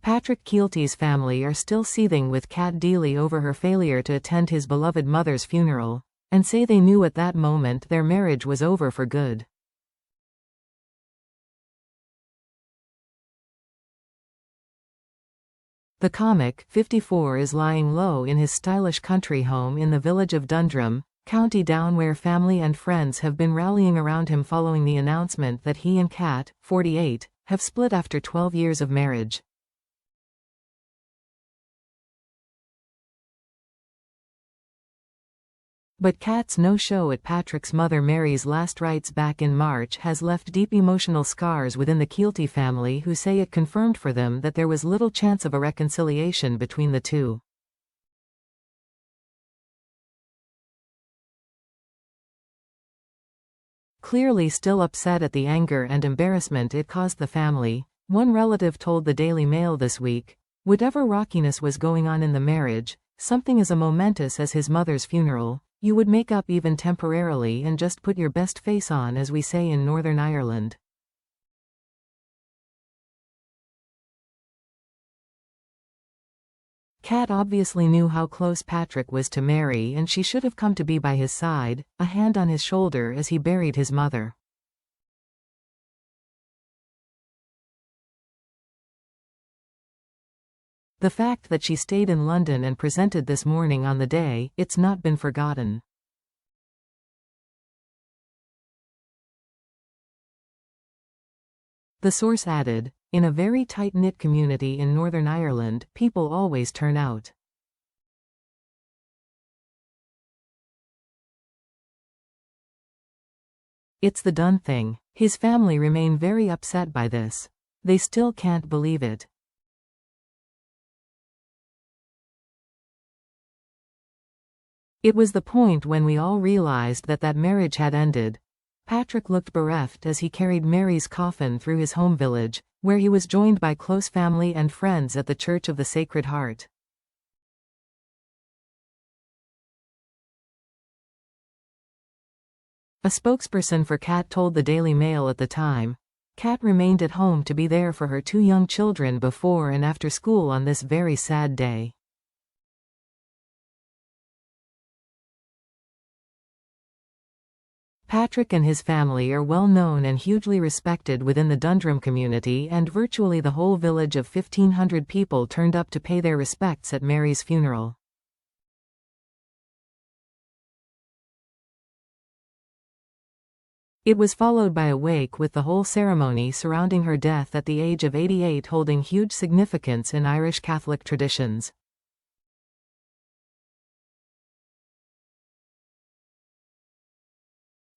Patrick Kielty's family are still seething with Cat Deeley over her failure to attend his beloved mother's funeral, and say they knew at that moment their marriage was over for good. The comic, 54, is lying low in his stylish country home in the village of Dundrum, County Down, where family and friends have been rallying around him following the announcement that he and Cat, 48, have split after 12 years of marriage. But Cat's no-show at Patrick's mother Mary's last rites back in March has left deep emotional scars within the Kielty family, who say it confirmed for them that there was little chance of a reconciliation between the two. Clearly still upset at the anger and embarrassment it caused the family, one relative told the Daily Mail this week, whatever rockiness was going on in the marriage, something as momentous as his mother's funeral, you would make up even temporarily and just put your best face on, as we say in Northern Ireland. Cat obviously knew how close Patrick was to Mary, and she should have come to be by his side, a hand on his shoulder as he buried his mother. The fact that she stayed in London and presented this morning on the day, it's not been forgotten. The source added, in a very tight-knit community in Northern Ireland, people always turn out. It's the done thing. His family remain very upset by this. They still can't believe it. It was the point when we all realized that that marriage had ended. Patrick looked bereft as he carried Mary's coffin through his home village, where he was joined by close family and friends at the Church of the Sacred Heart. A spokesperson for Cat told the Daily Mail at the time, Cat remained at home to be there for her two young children before and after school on this very sad day. Patrick and his family are well known and hugely respected within the Dundrum community, and virtually the whole village of 1,500 people turned up to pay their respects at Mary's funeral. It was followed by a wake, with the whole ceremony surrounding her death at the age of 88 holding huge significance in Irish Catholic traditions.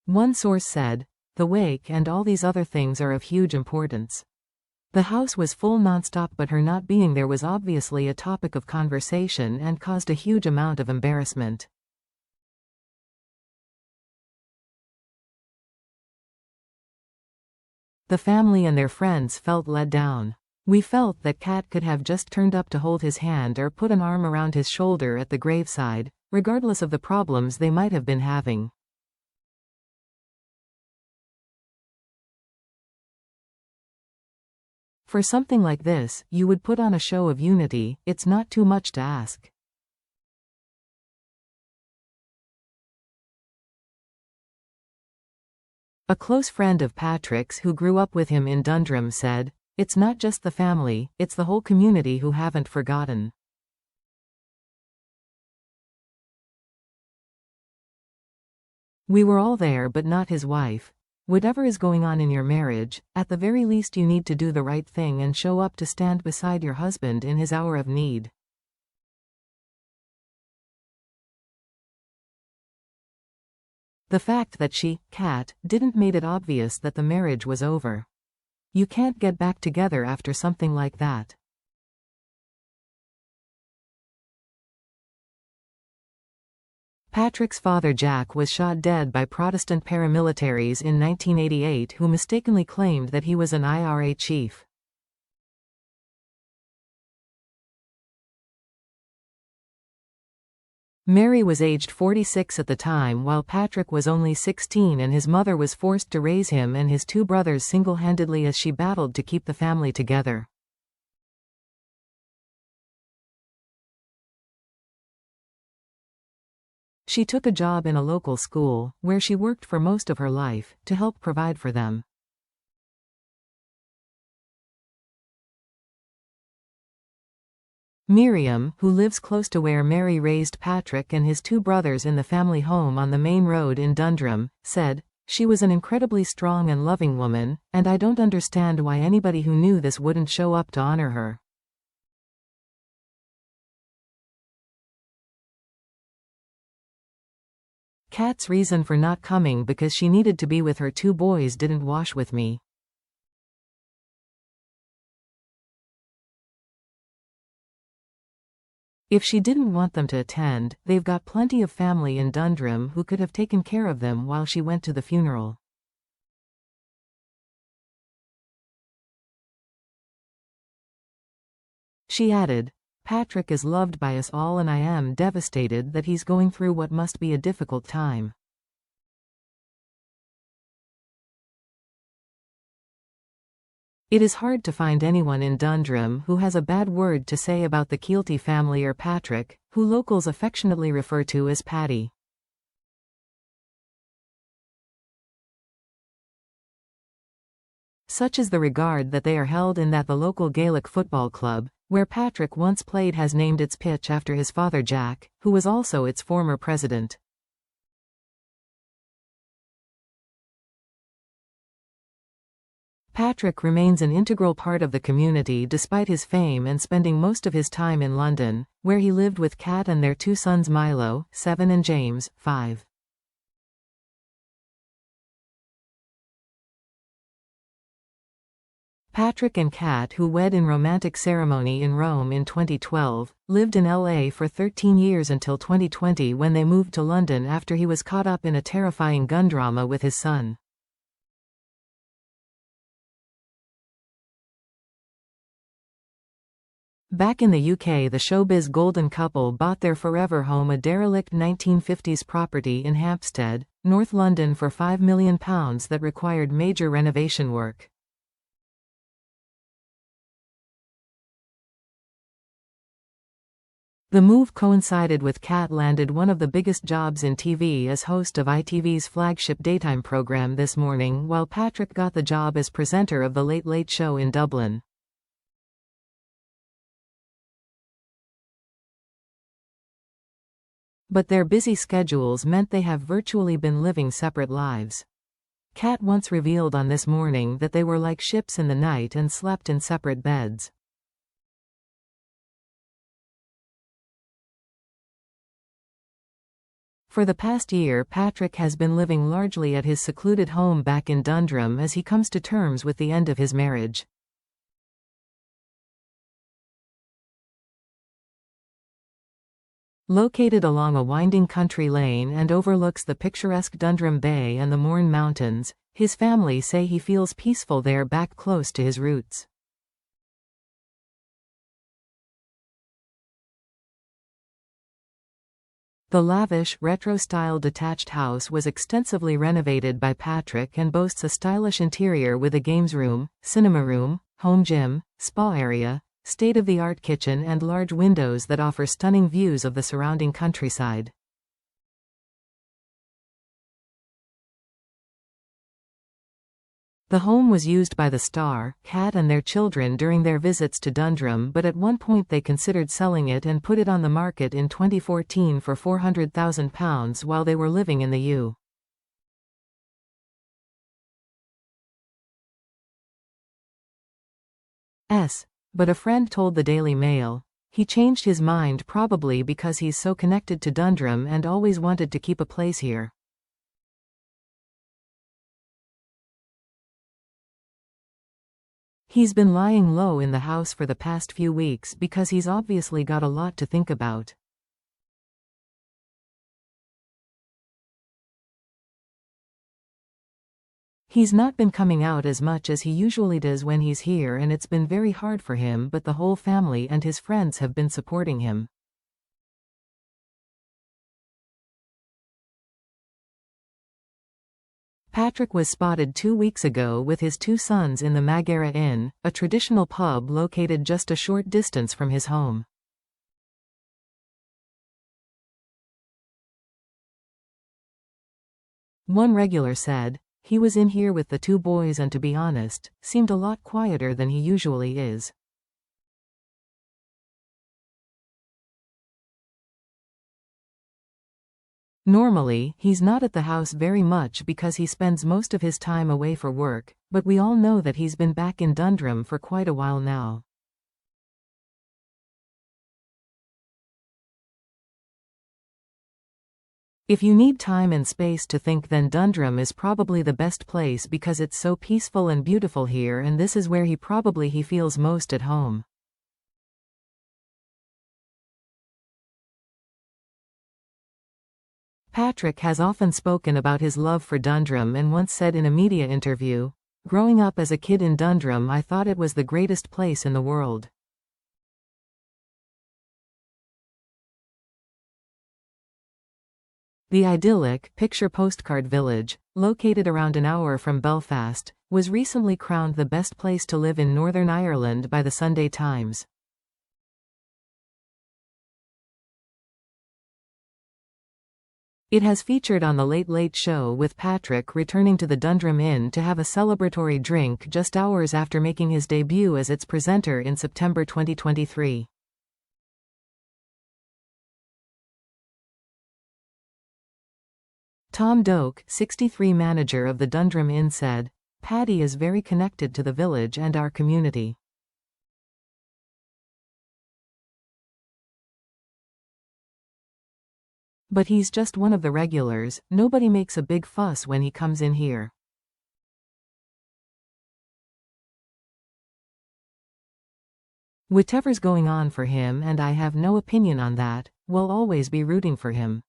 One source said, "The wake and all these other things are of huge importance. The house was full nonstop, but her not being there was obviously a topic of conversation and caused a huge amount of embarrassment." The family and their friends felt let down. "We felt that Cat could have just turned up to hold his hand or put an arm around his shoulder at the graveside, regardless of the problems they might have been having. For something like this, you would put on a show of unity. It's not too much to ask." A close friend of Patrick's who grew up with him in Dundrum said, "It's not just the family, it's the whole community who haven't forgotten." "We were all there, but not his wife. Whatever is going on in your marriage, at the very least you need to do the right thing and show up to stand beside your husband in his hour of need." The fact that she, Cat, didn't made it obvious that the marriage was over. You can't get back together after something like that. Patrick's father Jack was shot dead by Protestant paramilitaries in 1988 who mistakenly claimed that he was an IRA chief. Mary was aged 46 at the time, while Patrick was only 16, and his mother was forced to raise him and his two brothers single-handedly as she battled to keep the family together. She took a job in a local school, where she worked for most of her life, to help provide for them. Miriam, who lives close to where Mary raised Patrick and his two brothers in the family home on the main road in Dundrum, said, "She was an incredibly strong and loving woman, and I don't understand why anybody who knew this wouldn't show up to honor her." Kat's reason for not coming because she needed to be with her two boys didn't wash with me. If she didn't want them to attend, they've got plenty of family in Dundrum who could have taken care of them while she went to the funeral. She added, "Patrick is loved by us all and I am devastated that he's going through what must be a difficult time." It is hard to find anyone in Dundrum who has a bad word to say about the Kielty family or Patrick, who locals affectionately refer to as Paddy. Such is the regard that they are held in that the local Gaelic football club, where Patrick once played, has named its pitch after his father Jack, who was also its former president. Patrick remains an integral part of the community despite his fame and spending most of his time in London, where he lived with Cat and their two sons Milo, 7 and James, 5. Patrick and Cat, who wed in romantic ceremony in Rome in 2012, lived in LA for 13 years until 2020 when they moved to London after he was caught up in a terrifying gun drama with his son. Back in the UK, the showbiz golden couple bought their forever home, a derelict 1950s property in Hampstead, North London, for £5 million that required major renovation work. The move coincided with Cat landed one of the biggest jobs in TV as host of ITV's flagship daytime program This Morning, while Patrick got the job as presenter of The Late Late Show in Dublin. But their busy schedules meant they have virtually been living separate lives. Cat once revealed on This Morning that they were like ships in the night and slept in separate beds. For the past year, Patrick has been living largely at his secluded home back in Dundrum as he comes to terms with the end of his marriage. Located along a winding country lane and overlooks the picturesque Dundrum Bay and the Mourne Mountains, his family say he feels peaceful there, back close to his roots. The lavish, retro-style detached house was extensively renovated by Patrick and boasts a stylish interior with a games room, cinema room, home gym, spa area, state-of-the-art kitchen and large windows that offer stunning views of the surrounding countryside. The home was used by the star, Cat and their children during their visits to Dundrum, but at one point they considered selling it and put it on the market in 2014 for £400,000 while they were living in the US. But a friend told the Daily Mail, he changed his mind probably because he's so connected to Dundrum and always wanted to keep a place here. He's been lying low in the house for the past few weeks because he's obviously got a lot to think about. He's not been coming out as much as he usually does when he's here, and it's been very hard for him, but the whole family and his friends have been supporting him. Patrick was spotted 2 weeks ago with his two sons in the Magara Inn, a traditional pub located just a short distance from his home. One regular said, "He was in here with the two boys and to be honest, seemed a lot quieter than he usually is." Normally, he's not at the house very much because he spends most of his time away for work, but we all know that he's been back in Dundrum for quite a while now. If you need time and space to think, then Dundrum is probably the best place because it's so peaceful and beautiful here, and this is where he feels most at home. Patrick has often spoken about his love for Dundrum and once said in a media interview, "Growing up as a kid in Dundrum, I thought it was the greatest place in the world." The idyllic, picture postcard village, located around an hour from Belfast, was recently crowned the best place to live in Northern Ireland by the Sunday Times. It has featured on The Late Late Show with Patrick returning to the Dundrum Inn to have a celebratory drink just hours after making his debut as its presenter in September 2023. Tom Doak, 63, manager of the Dundrum Inn, said, "Paddy is very connected to the village and our community. But he's just one of the regulars, nobody makes a big fuss when he comes in here. Whatever's going on for him, and I have no opinion on that, we'll always be rooting for him."